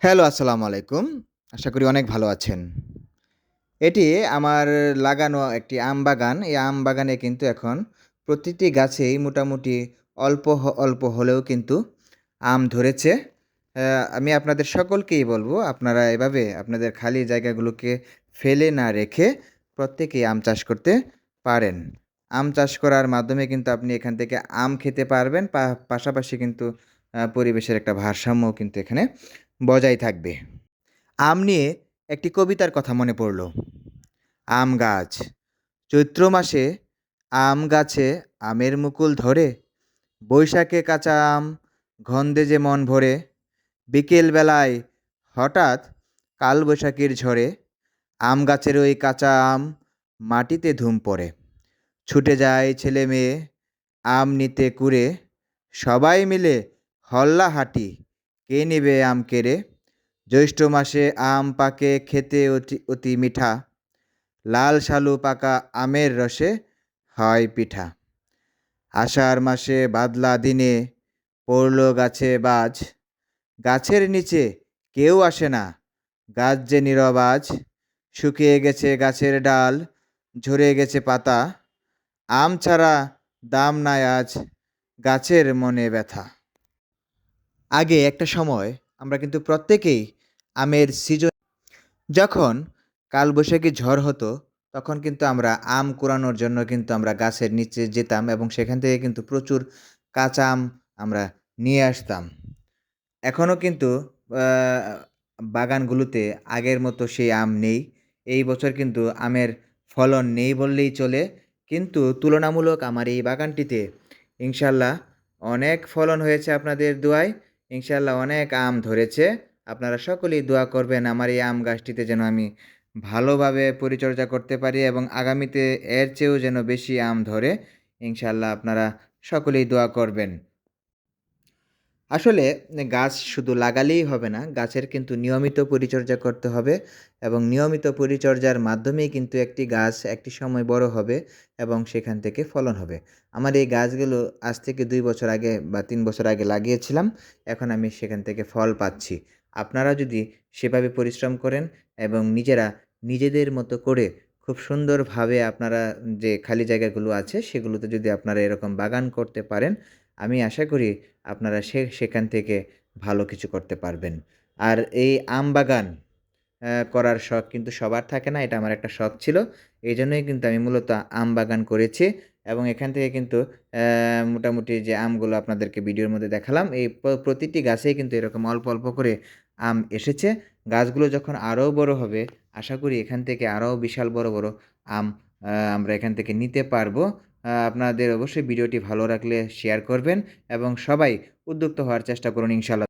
Hello, আসসালামু আলাইকুম। আশা করি অনেক ভালো আছেন। এটি আমার লাগানো একটি আম বাগান। এই আম বাগানে কিন্তু এখন প্রতিটি গাছেই মোটামুটি অল্প হলেও কিন্তু আম ধরেছে। আমি আপনাদের সকলকেই বলব, আপনারা এভাবে আপনাদের খালি জায়গাগুলোকে ফেলে না রেখে প্রত্যেকেই আম চাষ করতে পারেন। আম চাষ করার মাধ্যমে কিন্তু আপনি এখান থেকে আম খেতে পারবেন। পাশাপাশি কিন্তু পরিবেশের একটা ভারসাম্যও কিন্তু এখানে বজায় থাকবে। আম নিয়ে একটি কবিতার কথা মনে পড়ল। আম গাছ, চৈত্র মাসে আম গাছে আমের মুকুল ধরে, বৈশাখে কাঁচা আম গন্ধে যে মন ভরে, বিকেল বেলায় হঠাৎ কালবৈশাখীর ঝড়ে আম গাছের ওই কাঁচা আম মাটিতে ধুম পড়ে। ছুটে যায় ছেলে মেয়ে আম নিতে কুড়ে, সবাই মিলে হল্লা হাঁটি, কে নেবে আম কেড়ে। জ্যৈষ্ঠ মাসে আম পাকে খেতে অতি অতি মিঠা, লাল শালু পাকা আমের রসে হয় পিঠা। আষাঢ় মাসে বাদলা দিনে পড়ল গাছে বাজ, গাছের নিচে কেউ আসে না, গাছ যে নীরব আজ। শুকিয়ে গেছে গাছের ডাল, ঝরে গেছে পাতা, আম ছাড়া দাম নাই আজ, গাছের মনে ব্যথা। আগে একটা সময় আমরা কিন্তু প্রত্যেকেই আমের সিজন, যখন কালবৈশাখী ঝড় হতো, তখন কিন্তু আমরা আম কুড়ানোর জন্য কিন্তু আমরা গাছের নিচে যেতাম এবং সেখান থেকে কিন্তু প্রচুর কাঁচা আম আমরা নিয়ে আসতাম। এখনও কিন্তু আ বাগানগুলোতে আগের মতো সেই আম নেই। এই বছর কিন্তু আমের ফলন নেই বললেই চলে। কিন্তু তুলনামূলক আমার এই বাগানটিতে ইনশাআল্লাহ অনেক ফলন হয়েছে আপনাদের দোয়ায়। ইনশাআল্লাহ অনেক আম ধরেছে। আপনারা সকলেই দোয়া করবেন আমার এই আম গাছটিতে যেন আমি ভালোভাবে পরিচর্যা করতে পারি এবং আগামীতে এর চেয়েও যেন বেশি আম ধরে। ইনশাআল্লাহ আপনারা সকলেই দোয়া করবেন। আসলে গাছ শুধু লাগালেই হবে না, গাছের কিন্তু নিয়মিত পরিচর্যা করতে হবে এবং নিয়মিত পরিচর্যার মাধ্যমেই কিন্তু একটি গাছ একটি সময় বড় হবে এবং সেখান থেকে ফলন হবে। আমার এই গাছগুলো আজ থেকে ২ বছর আগে বা ৩ বছর আগে লাগিয়েছিলাম। এখন আমি সেখান থেকে ফল পাচ্ছি। আপনারা যদি সেভাবে পরিশ্রম করেন এবং নিজেরা নিজেদের মতো করে খুব সুন্দরভাবে আপনারা যে খালি জায়গাগুলো আছে সেগুলোতে যদি আপনারা এরকম বাগান করতে পারেন, আমি আশা করি আপনারা সেখান থেকে ভালো কিছু করতে পারবেন। আর এই আম বাগান করার শখ কিন্তু সবার থাকে না। এটা আমার একটা শখ ছিল। এইজন্যই কিন্তু আমি মূলত আম বাগান করেছি এবং এখান থেকে কিন্তু মোটামুটি যে আমগুলো আপনাদেরকে ভিডিওর মধ্যে দেখালাম, এই প্রতিটি গাছেই কিন্তু এরকম অল্প করে আম এসেছে। গাছগুলো যখন আরও বড় হবে, আশা করি এখান থেকে আরও বিশাল বড় আম আমরা এখান থেকে নিতে পারবো। আপনাদের অবশ্যই ভিডিওটি ভালো লাগলে শেয়ার করবেন এবং সবাই উদ্যুক্ত হওয়ার চেষ্টা করুন ইনশাআল্লাহ।